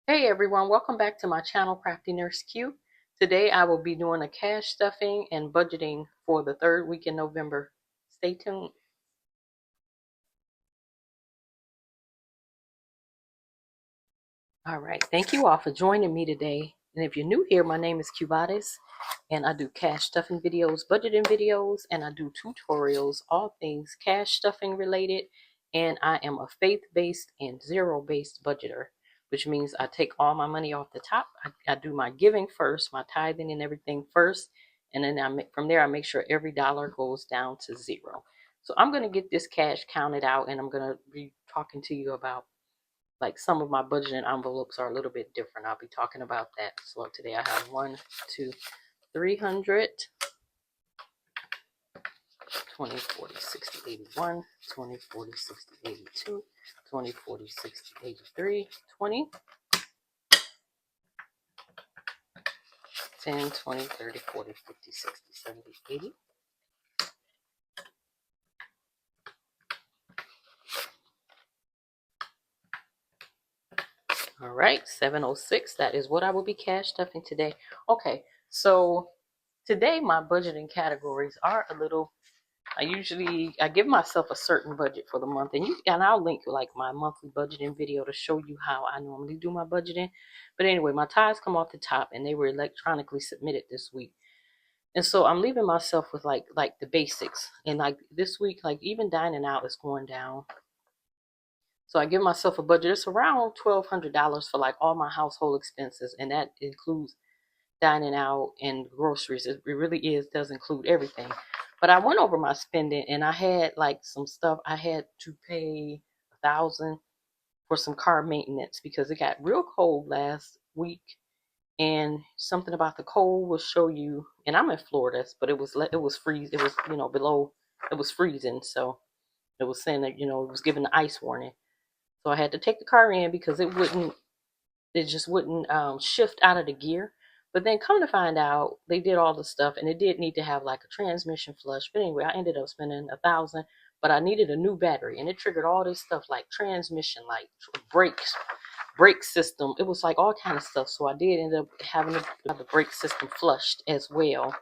Hey everyone, welcome back to my channel, CraftyNurseQ. Today I will be doing a cash stuffing and budgeting for the third week in November. Stay tuned. All right, thank you all for joining me today. And if you're new here, my name is Cubatis, and I do cash stuffing videos, budgeting videos, and I do tutorials, all things cash stuffing related. And I am a faith-based and zero-based budgeter, which means I take all my money off the top. I do my giving first, my tithing and everything first, and then from there I make sure every dollar goes down to zero. So I'm going to get this cash counted out, and I'm going to be talking to you about like some of my budgeting envelopes are a little bit different. I'll be talking about that. So today I have 1, 2, 300, 20, 40, 60, 81, 20, 40, 60, 82, 20, 40, 60, 83, 20, 10, 20, 30, 40, 50, 60, 70, 80. All right, 706. That is what I will be cash stuffing today. Okay, so today my budgeting categories are a little. I give myself a certain budget for the month, and I'll link like my monthly budgeting video to show you how I normally do my budgeting. But anyway, my ties come off the top, and they were electronically submitted this week, and so I'm leaving myself with like the basics. And like this week, like even dining out is going down, so I give myself a budget. It's around $1,200 for like all my household expenses, and that includes dining out and groceries. It really does include everything. But I went over my spending, and I had like some stuff. I had to pay 1,000 for some car maintenance because it got real cold last week, and something about the cold will show you. And I'm in Florida, but it was freeze. It was below. It was freezing, so it was saying that it was giving the ice warning. So I had to take the car in because it just wouldn't shift out of the gear. But then come to find out, they did all the stuff, and it did need to have like a transmission flush. But anyway, I ended up spending 1,000. But I needed a new battery, and it triggered all this stuff like transmission, like brakes, brake system. It was like all kind of stuff. So I did end up having to have the brake system flushed as well.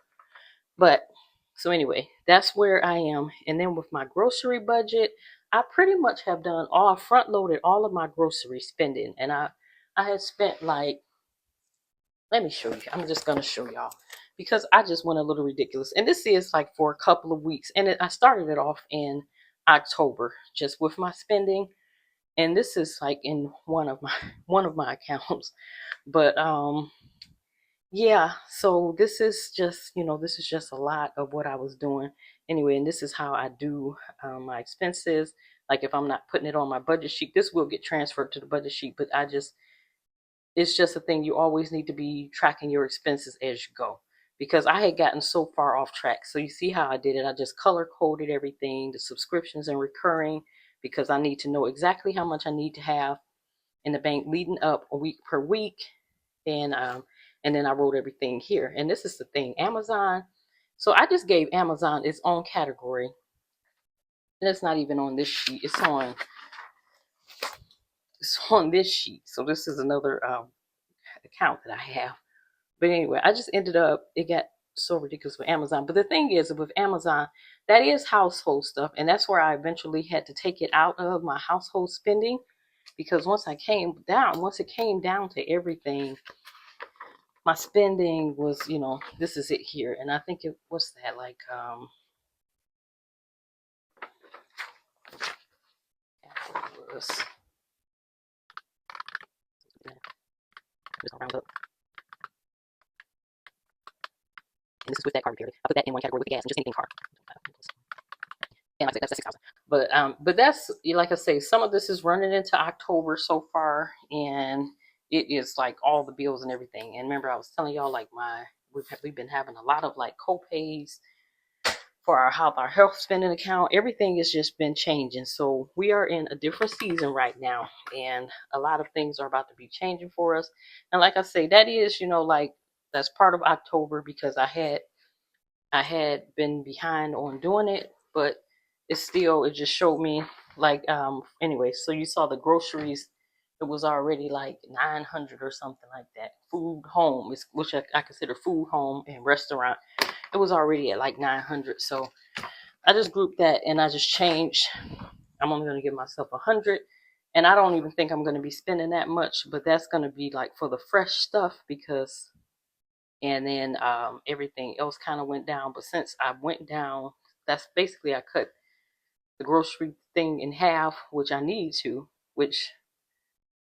But so anyway, that's where I am. And then with my grocery budget, I pretty much have done all front loaded all of my grocery spending, and I had spent like, let me show you. I'm just gonna show y'all because I just went a little ridiculous. And this is like for a couple of weeks, and I started it off in October just with my spending, and this is like in one of my accounts. But yeah, so this is just a lot of what I was doing anyway, and this is how I do my expenses. Like if I'm not putting it on my budget sheet, this will get transferred to the budget sheet, but it's just a thing. You always need to be tracking your expenses as you go, because I had gotten so far off track. So you see how I did it. I just color coded everything, the subscriptions and recurring, because I need to know exactly how much I need to have in the bank leading up a week per week. And then I wrote everything here. And this is the thing, Amazon. So I just gave Amazon its own category. And it's not even on this sheet. It's on this sheet. So this is another account that I have. But anyway, I just ended up, it got so ridiculous with Amazon. But the thing is, with Amazon, that is household stuff. And that's where I eventually had to take it out of my household spending. Because once it came down to everything, my spending was, this is it here. And I think it was that like, it was, just round up. And this is with that card period. I put that in one category with the gas and just anything car. And like I said, that's 6,000. But that's, like I say, some of this is running into October so far, and it is like all the bills and everything. And remember, I was telling y'all like we've been having a lot of like co-pays for our health spending account. Everything has just been changing. So we are in a different season right now, and a lot of things are about to be changing for us. And like I say, that is, like that's part of October, because I had been behind on doing it, but it just showed me like anyway, so you saw the groceries it was already like 900 or something like that. Food home, which I consider food home and restaurant. It was already at like 900. So I just grouped that and I just changed. I'm only going to give myself 100. And I don't even think I'm going to be spending that much, but that's going to be like for the fresh stuff because, and then everything else kind of went down. But since I went down, that's basically I cut the grocery thing in half, which I need to, which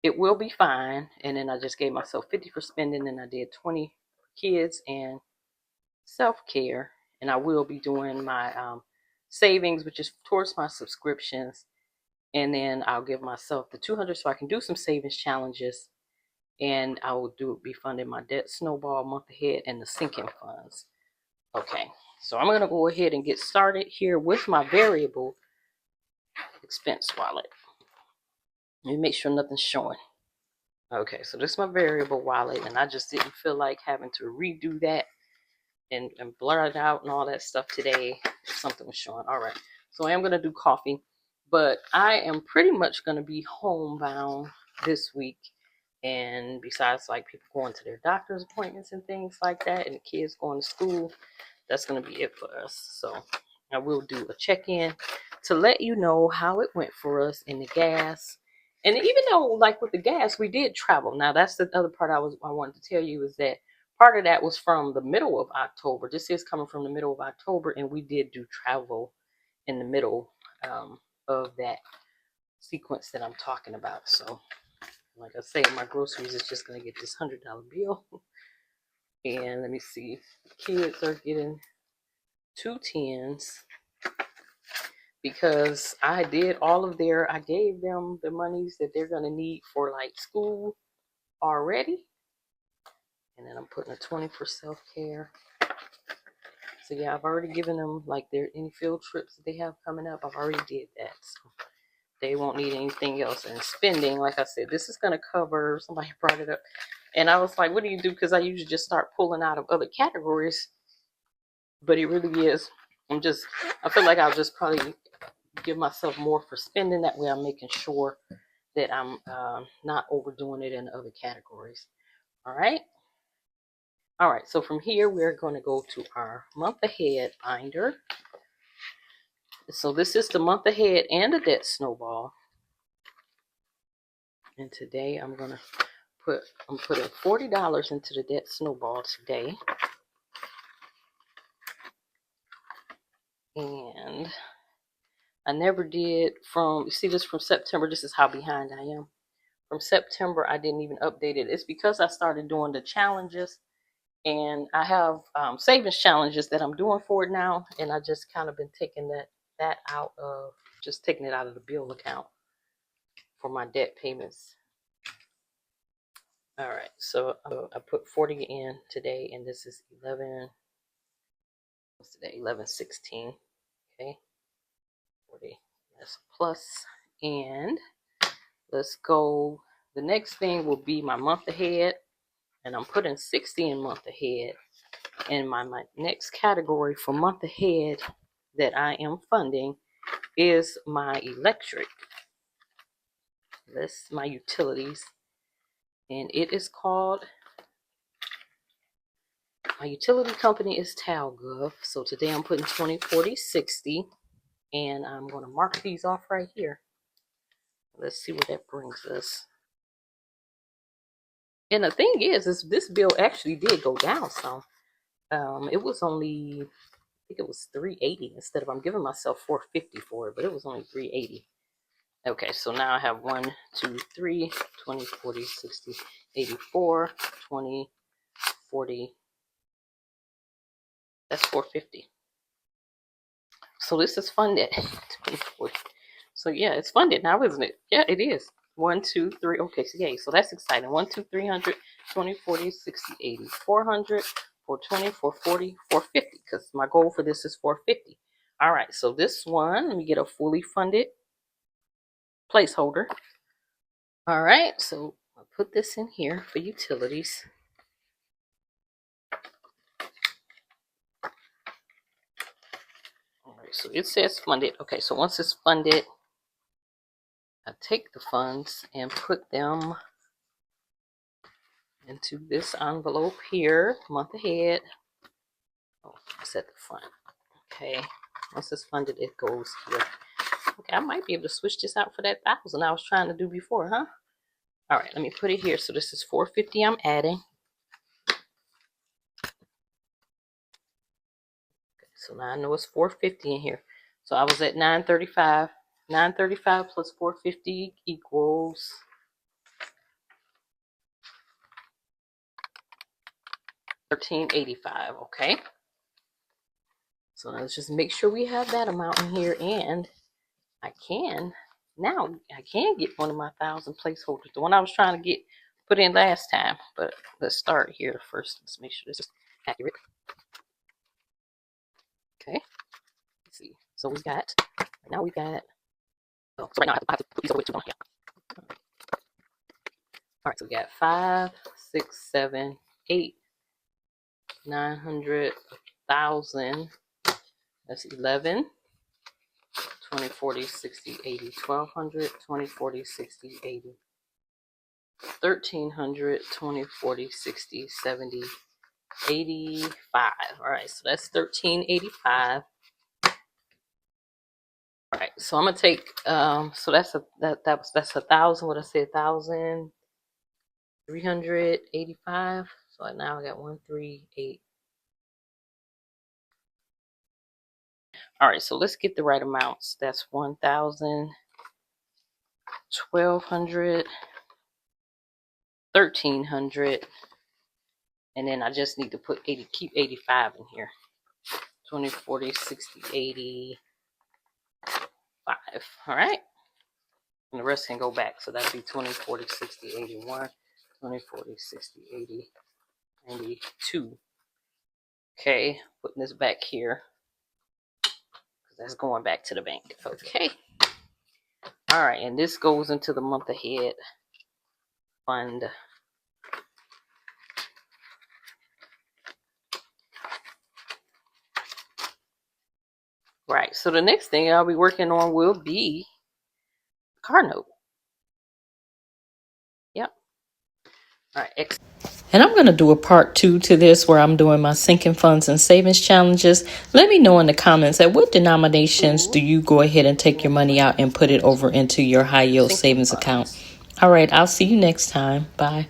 it will be fine. And then I just gave myself 50 for spending, and I did 20 for kids and self-care. And I will be doing my savings, which is towards my subscriptions. And then I'll give myself the 200 so I can do some savings challenges. And I will be funding my debt snowball month ahead and the sinking funds. Okay, so I'm going to go ahead and get started here with my variable expense wallet. Let me make sure nothing's showing. Okay, so this is my variable wallet, and I just didn't feel like having to redo that and blur it out and all that stuff today if something was showing. All right, so I am going to do coffee, but I am pretty much going to be homebound this week. And besides, like, people going to their doctor's appointments and things like that, and the kids going to school, that's going to be it for us. So I will do a check-in to let you know how it went for us in the gas. And even though, like, with the gas, we did travel. Now, that's the other part I wanted to tell you, is that part of that was from the middle of October. This is coming from the middle of October, and we did do travel in the middle of that sequence that I'm talking about. So, like I say, my groceries is just going to get this $100 bill. And let me see. The kids are getting 2 tens because I did all of I gave them the monies that they're going to need for like school already. And then I'm putting a 20 for self-care. So yeah, I've already given them like any field trips that they have coming up. I've already did that. So they won't need anything else. And spending, like I said, this is going to cover, somebody brought it up. And I was like, what do you do? Because I usually just start pulling out of other categories. But it really is, I feel like I'll just probably give myself more for spending. That way I'm making sure that I'm not overdoing it in other categories. All right. All right. So from here, we're going to go to our month ahead binder. So this is the month ahead and the debt snowball. And today I'm putting $40 into the debt snowball today. And I never did you see this from September. This is how behind I am. From September, I didn't even update it. It's because I started doing the challenges, and I have savings challenges that I'm doing for it now, and I just kind of been taking that out of, just taking it out of the bill account for my debt payments. All right, so I put 40 in today, and this is 11. What's today? 11/16. Okay, 40. That's plus, and let's go. The next thing will be my month ahead, and I'm putting 60 in month ahead. And my next category for month ahead that I am funding is my electric. This is my utilities. And it is called, my utility company is TalGov. So today I'm putting 20, 40, 60. And I'm going to mark these off right here. Let's see what that brings us. And the thing is this bill actually did go down some. It was only, I think it was $380 instead of, I'm giving myself $450 for it, but it was only $380. Okay, so now I have 1, 2, 3, 20, 40, 60, 84, 20, 40. That's $450. So this is funded. 20, 40. So yeah, it's funded now, isn't it? Yeah, it is. 1, 2, 3. Okay, so yay. So that's exciting. 1, 2, 300, 20, 40, 60, 80, 400, 420, 440, 450. Because my goal for this is 450. All right, so this one, let me get a fully funded placeholder. All right, so I'll put this in here for utilities. All right, so it says funded. Okay, so once it's funded, I take the funds and put them into this envelope here, month ahead. Oh, it's at the front. Okay, once it's funded, it goes here. Okay, I might be able to switch this out for that 1,000 I was trying to do before, huh? All right, let me put it here. So this is $450 I'm adding. Okay, so now I know it's $450 in here. So I was at $935. $935 plus $450 equals $1,385. Okay. So let's just make sure we have that amount in here, and I can get one of my 1,000 placeholders, the one I was trying to get put in last time. But let's start here first. Let's make sure this is accurate. Okay. Let's see. So we got right now oh, so right now I have to put these over 2 on. Yeah. All right, so we got 5, 6, 7, 8, 900, 1,000. That's 11. 20, 40, 60, 80, 1,200, 20, 40, 60, 80, 1,300, 20, 40, 60, 70, 85. All right, so that's 1,385. All right, so I'm gonna take so that's that's 1,000. What I said, 1,385. So now I got 138. All right, so let's get the right amounts. That's 1,000, 1,200, 1,300, and then I just need to put keep 85 in here. 20, 40, 60, 85. All right, and the rest can go back. So that'd be 20, 40, 60, 81, 20, 40, 60, 80, 92. Okay, putting this back here because that's going back to the bank. Okay. All right, and this goes into the month ahead fund. Right, so the next thing I'll be working on will be car note. Yep. All right. And I'm going to do a part 2 to this where I'm doing my sinking funds and savings challenges. Let me know in the comments at what denominations do you go ahead and take your money out and put it over into your high yield savings account. All right, I'll see you next time. Bye.